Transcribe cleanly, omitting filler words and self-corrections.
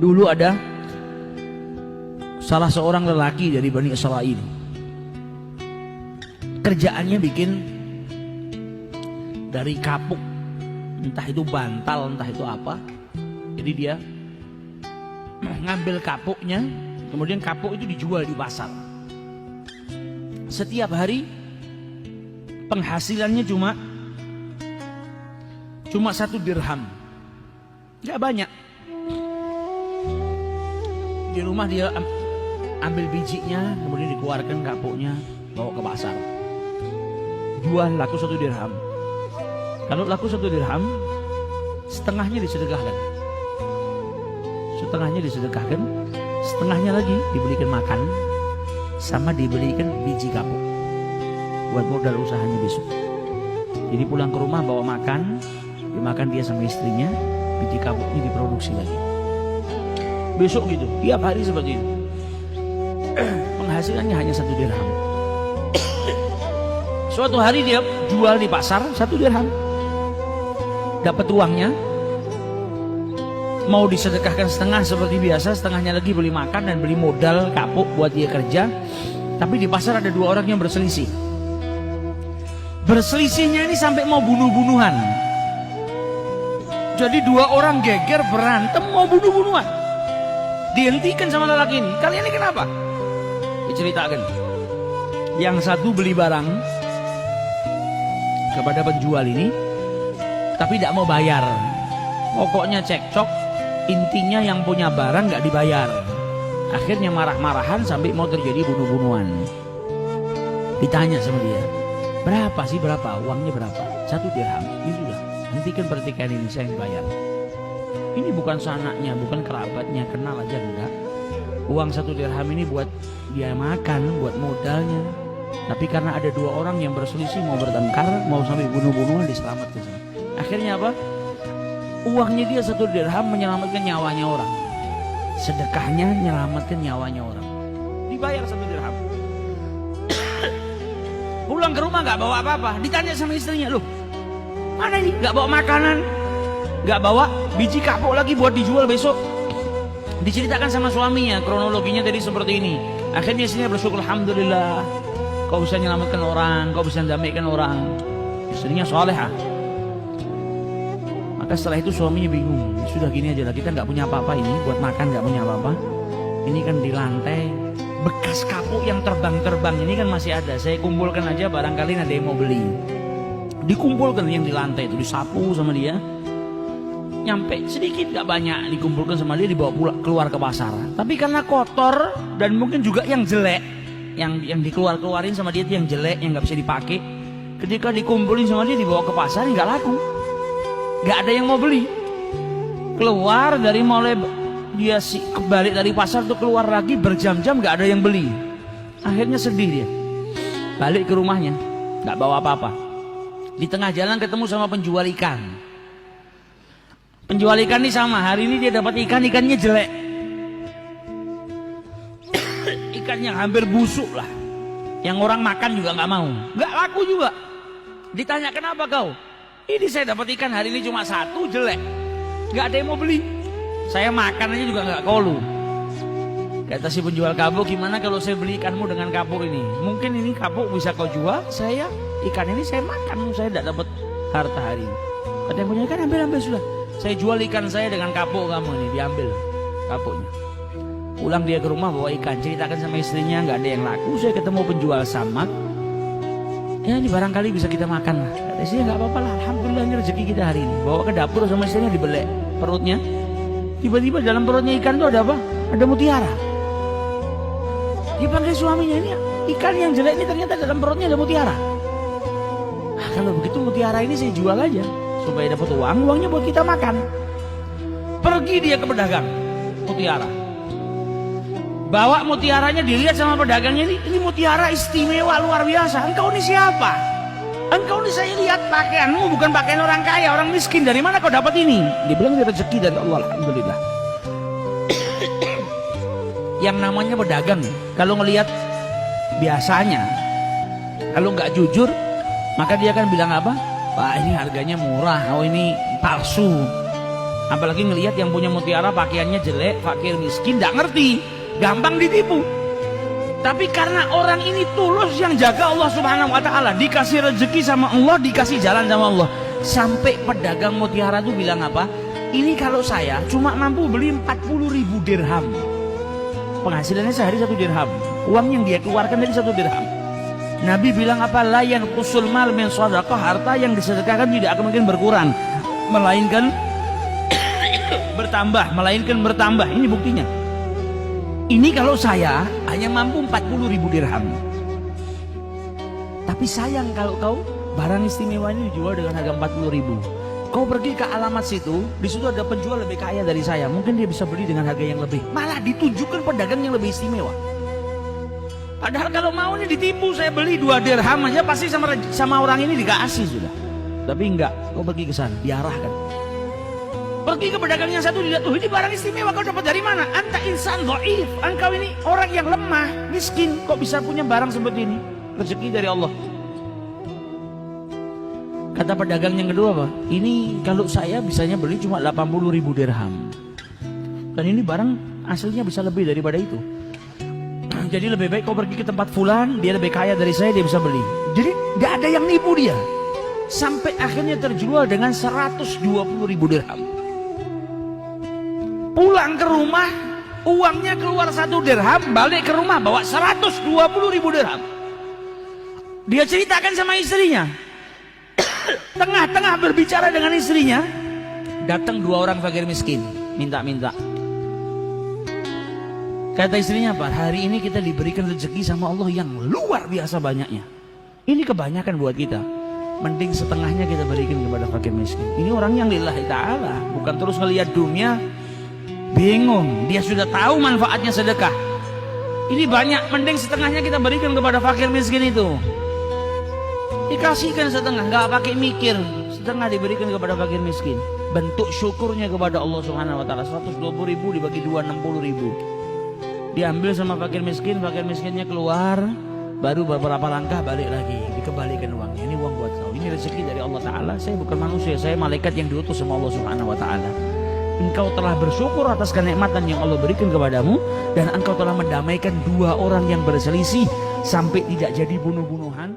Dulu ada salah seorang lelaki dari Bani Israel. Kerjaannya bikin dari kapuk, entah itu bantal, entah itu apa. Jadi dia ngambil kapuknya, kemudian kapuk itu dijual di pasar. Setiap hari penghasilannya cuma 1 dirham, nggak banyak. Di rumah dia ambil bijinya, kemudian dikeluarkan kapuknya, bawa ke pasar, jual, laku 1 dirham. Kalau laku 1 dirham, setengahnya disedekahkan, setengahnya lagi dibelikan makan, sama dibelikan biji kapuk buat modal usahanya besok. Jadi pulang ke rumah bawa makan, dimakan dia sama istrinya, biji kapuknya diproduksi lagi. Besok gitu, tiap hari seperti itu. Penghasilannya hanya 1 dirham. Suatu hari dia jual di pasar 1 dirham, dapat uangnya, mau disedekahkan setengah seperti biasa, setengahnya lagi beli makan dan beli modal kapuk buat dia kerja. Tapi di pasar ada 2 orang yang berselisih. Berselisihnya ini sampai mau bunuh-bunuhan. Jadi 2 orang geger berantem mau bunuh-bunuhan. Dihentikan sama lelaki ini. Kalian ini kenapa? Diceritakan. Yang satu beli barang kepada penjual ini, tapi tidak mau bayar. Pokoknya cekcok, intinya yang punya barang nggak dibayar. Akhirnya marah-marahan sampai mau terjadi bunuh-bunuhan. Ditanya sama dia, berapa sih, berapa? Uangnya berapa? 1 dirham. Ya sudah, hentikan pertikaian ini, saya yang bayar. Ini bukan sanaknya, bukan kerabatnya, kenal aja enggak. Uang 1 dirham ini buat dia makan, buat modalnya. Tapi karena ada 2 orang yang berselisih, mau bertengkar, mau sampai bunuh-bunuhan, diselamatkan. Akhirnya apa? Uangnya dia 1 dirham menyelamatkan nyawanya orang. Sedekahnya menyelamatkan nyawanya orang. Dibayar 1 dirham. Pulang ke rumah nggak bawa apa-apa. Ditanya sama istrinya, loh, mana ini? Nggak bawa makanan, nggak bawa biji kapuk lagi buat dijual besok. Diceritakan sama suaminya, kronologinya tadi seperti ini. Akhirnya istrinya bersyukur, alhamdulillah, kau bisa menyelamatkan orang, kau bisa mendamaikan orang. Istrinya salehah. Maka setelah itu suaminya bingung, sudah gini aja lah, kita nggak punya apa-apa ini, buat makan nggak punya apa-apa. Ini kan di lantai bekas kapuk yang terbang-terbang ini kan masih ada. Saya kumpulkan aja, barangkali ada yang mau beli. Dikumpulkan yang di lantai itu, disapu sama dia. Nyampe sedikit gak banyak, dikumpulkan sama dia, dibawa pulang keluar ke pasar. Tapi karena kotor dan mungkin juga yang jelek, yang dikeluarin sama dia itu yang jelek, yang nggak bisa dipakai. Ketika dikumpulin sama dia, dibawa ke pasar, nggak laku, nggak ada yang mau beli. Keluar dari mulai dia kebalik dari pasar tuh, keluar lagi berjam-jam nggak ada yang beli. Akhirnya sedih dia, balik ke rumahnya, nggak bawa apa-apa. Di tengah jalan ketemu sama penjual ikan. Penjual ikan ini sama, hari ini dia dapat ikan, ikannya jelek. Ikan yang hampir busuk lah, yang orang makan juga nggak mau, nggak laku juga. Ditanya, kenapa kau? Ini saya dapat ikan hari ini cuma 1, jelek, nggak ada yang mau beli. Saya makan aja juga nggak kolu. Kata si penjual kapuk, gimana kalau saya beli ikanmu dengan kapuk ini? Mungkin ini kapuk bisa kau jual, saya ikan ini saya makan, saya tidak dapat harta hari ini. Kata yang punya ikan, ambil sudah. Saya jual ikan saya dengan kapuk kamu ini, diambil kapuknya. Pulang dia ke rumah bawa ikan, ceritakan sama istrinya, nggak ada yang laku. Saya ketemu penjual samak, ya ini barangkali bisa kita makan lah. Kata istrinya, nggak apa-apa lah, alhamdulillah ini rezeki kita hari ini. Bawa ke dapur sama istrinya, dibelek perutnya. Tiba-tiba dalam perutnya ikan itu ada apa? Ada mutiara. Dipanggil suaminya, ini ikan yang jelek ini ternyata dalam perutnya ada mutiara. Nah, kalau begitu mutiara ini saya jual aja supaya dapat uang, uangnya buat kita makan. Pergi dia ke pedagang mutiara, bawa mutiaranya, dilihat sama pedagangnya, ini mutiara istimewa luar biasa. Engkau ini siapa? Engkau ini saya lihat pakaianmu bukan pakaian orang kaya, orang miskin. Dari mana kau dapat ini? Dibilang ini rezeki dari Allah, alhamdulillah. Yang namanya pedagang, kalau ngelihat biasanya, kalau nggak jujur, maka dia akan bilang apa? Pak, ini harganya murah, oh ini palsu. Apalagi ngelihat yang punya mutiara pakaiannya jelek, fakir miskin, nggak ngerti, gampang ditipu. Tapi karena orang ini tulus yang jaga Allah Subhanahu wa taala, dikasih rezeki sama Allah, dikasih jalan sama Allah. Sampai pedagang mutiara tuh bilang apa? Ini kalau saya cuma mampu beli 40.000 dirham. Penghasilannya sehari 1 dirham. Uang yang dia keluarkan dari 1 dirham. Nabi bilang apa? La yanqusul mal min shadaqah, harta yang disedekahkan tidak akan mungkin berkurang, melainkan bertambah. Ini buktinya. Ini kalau saya hanya mampu 40.000 dirham. Tapi sayang kalau kau barang istimewa ini dijual dengan harga 40.000. Kau pergi ke alamat situ, di situ ada penjual lebih kaya dari saya. Mungkin dia bisa beli dengan harga yang lebih. Malah ditunjukkan pedagang yang lebih istimewa. Padahal kalau mau nih ditipu, saya beli 2 dirham aja pasti sama orang ini dikasih sudah. Tapi enggak, kau pergi ke sana, diarahkan. Pergi ke pedagang yang satu, dilihat, ini barang istimewa, kau dapat dari mana? Anta insan dhaif, engkau ini orang yang lemah, miskin, kok bisa punya barang seperti ini? Rezeki dari Allah. Kata pedagang yang kedua apa? Ini kalau saya bisanya beli cuma 80.000 dirham. Dan ini barang aslinya bisa lebih daripada itu. Jadi lebih baik kau pergi ke tempat fulan, dia lebih kaya dari saya, dia bisa beli. Jadi gak ada yang nipu dia. Sampai akhirnya terjual dengan 120.000 dirham. Pulang ke rumah, uangnya keluar 1 dirham, balik ke rumah bawa 120.000 dirham. Dia ceritakan sama istrinya. Tengah-tengah berbicara dengan istrinya, datang 2 orang fakir miskin, minta-minta. Kata istrinya apa? Hari ini kita diberikan rezeki sama Allah yang luar biasa banyaknya. Ini kebanyakan buat kita. Mending setengahnya kita berikan kepada fakir miskin. Ini orang yang lillahi ta'ala, bukan terus ngelihat dunia bingung. Dia sudah tahu manfaatnya sedekah. Ini banyak, mending setengahnya kita berikan kepada fakir miskin itu. Dikasihkan setengah, nggak pakai mikir. Setengah diberikan kepada fakir miskin. Bentuk syukurnya kepada Allah Subhanahu wa taala. 120.000 dibagi 2, 60.000. Diambil sama fakir miskinnya keluar, baru beberapa langkah balik lagi, dikembalikan uangnya. Ini uang buat kau, ini rezeki dari Allah Ta'ala. Saya bukan manusia, saya malaikat yang diutus sama Allah Subhanahu wa Ta'ala. Engkau telah bersyukur atas kenikmatan yang Allah berikan kepadamu, dan engkau telah mendamaikan 2 orang yang berselisih sampai tidak jadi bunuh-bunuhan.